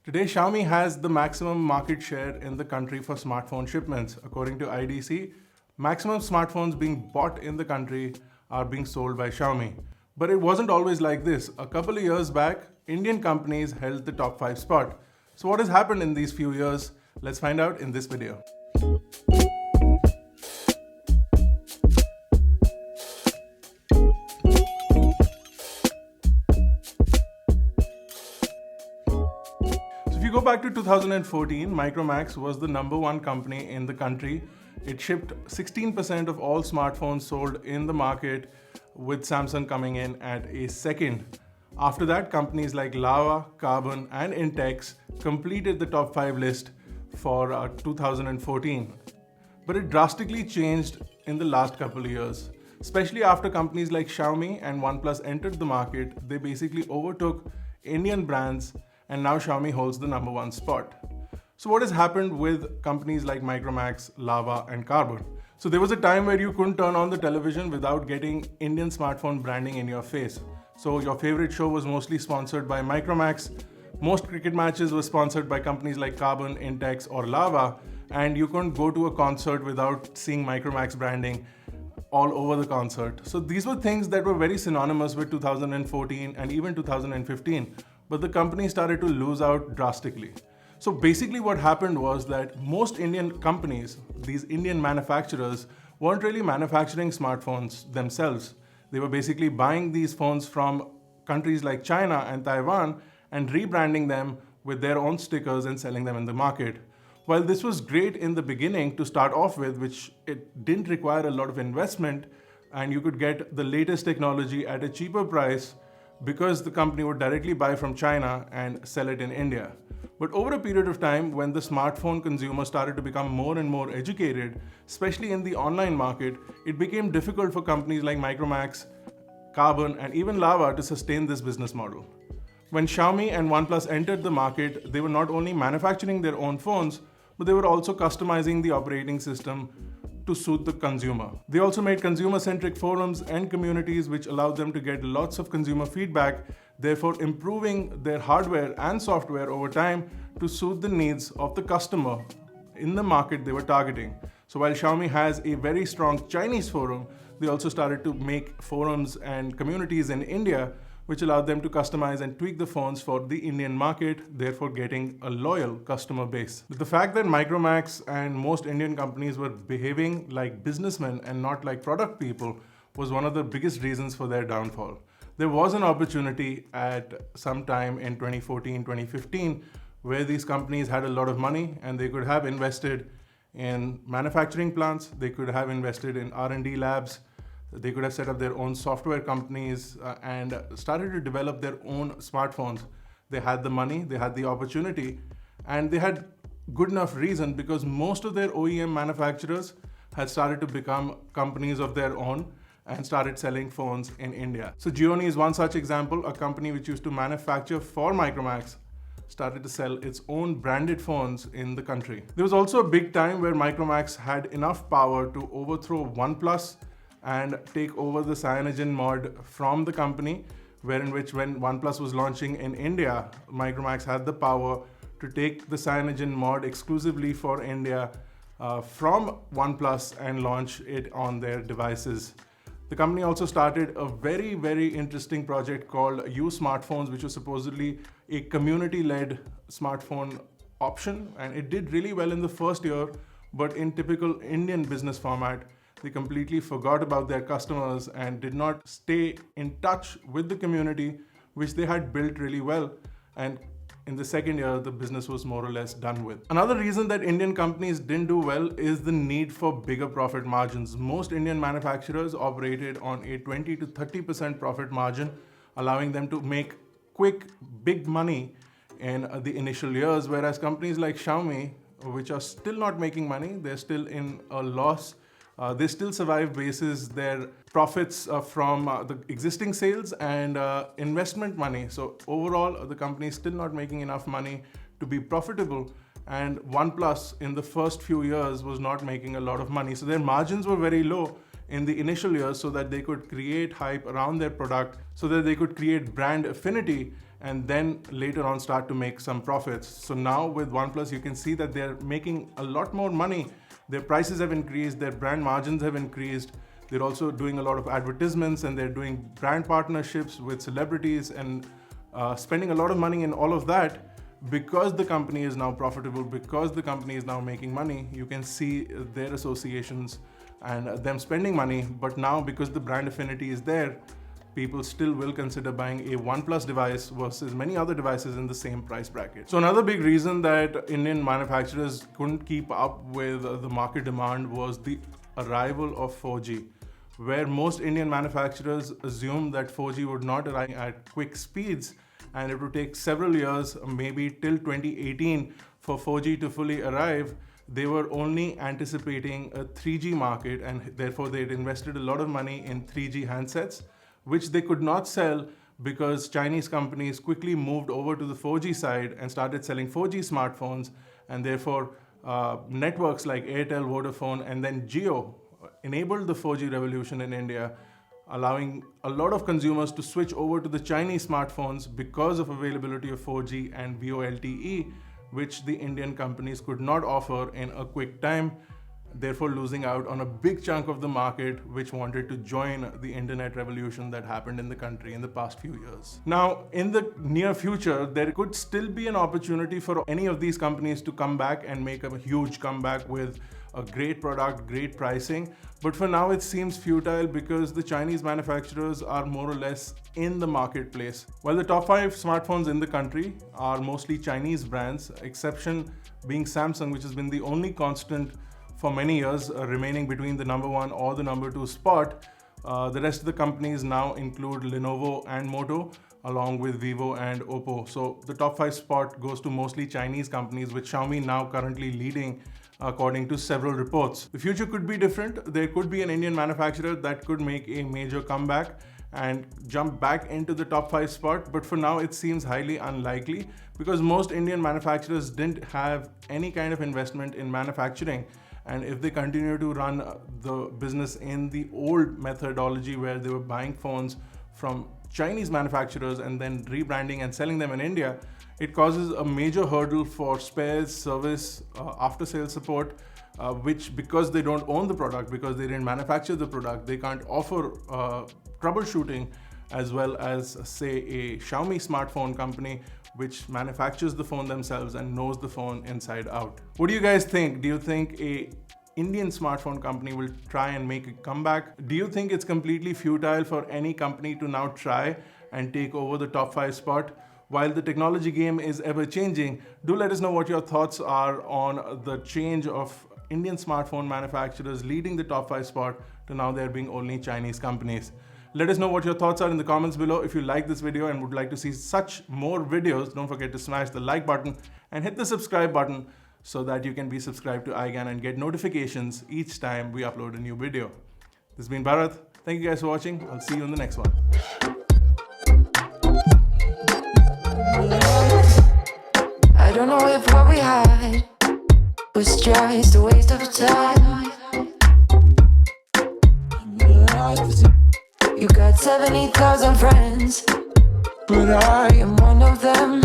Today, Xiaomi has the maximum market share in the country for smartphone shipments. According to IDC, maximum smartphones being bought in the country are being sold by Xiaomi. But it wasn't always like this. A couple of years back, Indian companies held the top 5 spot. So what has happened in these few years? Let's find out in this video. If you go back to 2014, Micromax was the number one company in the country. It shipped 16% of all smartphones sold in the market, with Samsung coming in at a second. After that, companies like Lava, Carbon, and Intex completed the top 5 list for 2014. But it drastically changed in the last couple of years. Especially after companies like Xiaomi and OnePlus entered the market, they basically overtook Indian brands, and now Xiaomi holds the number one spot. So what has happened with companies like Micromax, Lava, and Carbon? So there was a time where you couldn't turn on the television without getting Indian smartphone branding in your face. So your favorite show was mostly sponsored by Micromax. Most cricket matches were sponsored by companies like Carbon, Intex, or Lava, and you couldn't go to a concert without seeing Micromax branding all over the concert. So these were things that were very synonymous with 2014 and even 2015, but the company started to lose out drastically. So basically what happened was that most Indian companies, these Indian manufacturers, weren't really manufacturing smartphones themselves. They were basically buying these phones from countries like China and Taiwan and rebranding them with their own stickers and selling them in the market. While this was great in the beginning to start off with, which it didn't require a lot of investment, and you could get the latest technology at a cheaper price because the company would directly buy from China and sell it in India. But over a period of time, when the smartphone consumer started to become more and more educated, especially in the online market, it became difficult for companies like Micromax, Carbon, and even Lava to sustain this business model. When Xiaomi and OnePlus entered the market, they were not only manufacturing their own phones, but they were also customizing the operating system to suit the consumer. They also made consumer-centric forums and communities which allowed them to get lots of consumer feedback, therefore improving their hardware and software over time to suit the needs of the customer in the market they were targeting. So while Xiaomi has a very strong Chinese forum, they also started to make forums and communities in India which allowed them to customize and tweak the phones for the Indian market, therefore getting a loyal customer base. But the fact that Micromax and most Indian companies were behaving like businessmen and not like product people was one of the biggest reasons for their downfall. There was an opportunity at some time in 2014, 2015, where these companies had a lot of money and they could have invested in manufacturing plants, they could have invested in R&D labs, they could have set up their own software companies and started to develop their own smartphones. They had the money, they had the opportunity, and they had good enough reason because most of their OEM manufacturers had started to become companies of their own and started selling phones in India. So Gioni is one such example. A company which used to manufacture for Micromax started to sell its own branded phones in the country. There was also a big time where Micromax had enough power to overthrow OnePlus and take over the Cyanogen mod from the company, when OnePlus was launching in India, Micromax had the power to take the Cyanogen mod exclusively for India from OnePlus and launch it on their devices. The company also started a very, very interesting project called You Smartphones, which was supposedly a community-led smartphone option, and it did really well in the first year, but in typical Indian business format, they completely forgot about their customers and did not stay in touch with the community, which they had built really well. And in the second year, the business was more or less done with. Another reason that Indian companies didn't do well is the need for bigger profit margins. Most Indian manufacturers operated on a 20 to 30% profit margin, allowing them to make quick, big money in the initial years, whereas companies like Xiaomi, which are still not making money, they're still in a loss. They still survive basis their profits from the existing sales and investment money. So overall, the company is still not making enough money to be profitable. And OnePlus in the first few years was not making a lot of money. So their margins were very low. in the initial years so that they could create hype around their product, so that they could create brand affinity, and then later on start to make some profits. So now with OnePlus, you can see that they're making a lot more money. Their prices have increased, their brand margins have increased. They're also doing a lot of advertisements, and they're doing brand partnerships with celebrities and spending a lot of money in all of that. Because the company is now profitable, because the company is now making money, you can see their associations and them spending money. But now, because the brand affinity is there, people still will consider buying a OnePlus device versus many other devices in the same price bracket. So another big reason that Indian manufacturers couldn't keep up with the market demand was the arrival of 4G, where most Indian manufacturers assumed that 4G would not arrive at quick speeds, and it would take several years, maybe till 2018, for 4G to fully arrive. They were only anticipating a 3G market, and therefore they'd invested a lot of money in 3G handsets, which they could not sell because Chinese companies quickly moved over to the 4G side and started selling 4G smartphones, and therefore networks like Airtel, Vodafone, and then Jio enabled the 4G revolution in India, allowing a lot of consumers to switch over to the Chinese smartphones because of availability of 4G and VoLTE, which the Indian companies could not offer in a quick time, therefore losing out on a big chunk of the market which wanted to join the internet revolution that happened in the country in the past few years. Now, in the near future, there could still be an opportunity for any of these companies to come back and make a huge comeback with a great product, great pricing. But for now, it seems futile because the Chinese manufacturers are more or less in the marketplace. While the top 5 smartphones in the country are mostly Chinese brands, exception being Samsung, which has been the only constant for many years, remaining between the number 1 or the number 2 spot. The rest of the companies now include Lenovo and Moto, along with Vivo and Oppo. So the top 5 spot goes to mostly Chinese companies, with Xiaomi now currently leading according to several reports. The future could be different. There could be an Indian manufacturer that could make a major comeback and jump back into the top 5 spot, but for now it seems highly unlikely because most Indian manufacturers didn't have any kind of investment in manufacturing. And if they continue to run the business in the old methodology where they were buying phones from Chinese manufacturers and then rebranding and selling them in India, it causes a major hurdle for spares, service, after-sales support, which, because they don't own the product, because they didn't manufacture the product, they can't offer troubleshooting as well as, say, a Xiaomi smartphone company which manufactures the phone themselves and knows the phone inside out. What do you guys think? Do you think a Indian smartphone company will try and make a comeback? Do you think it's completely futile for any company to now try and take over the top 5 spot? While the technology game is ever changing, do let us know what your thoughts are on the change of Indian smartphone manufacturers leading the top 5 spot to now there being only Chinese companies. Let us know what your thoughts are in the comments below. If you like this video and would like to see such more videos, don't forget to smash the like button and hit the subscribe button so that you can be subscribed to iGyaan and get notifications each time we upload a new video. This has been Bharat. Thank you guys for watching. I'll see you in the next one. I don't know if what we had was just a waste of time. You got 70,000 friends, but I am one of them.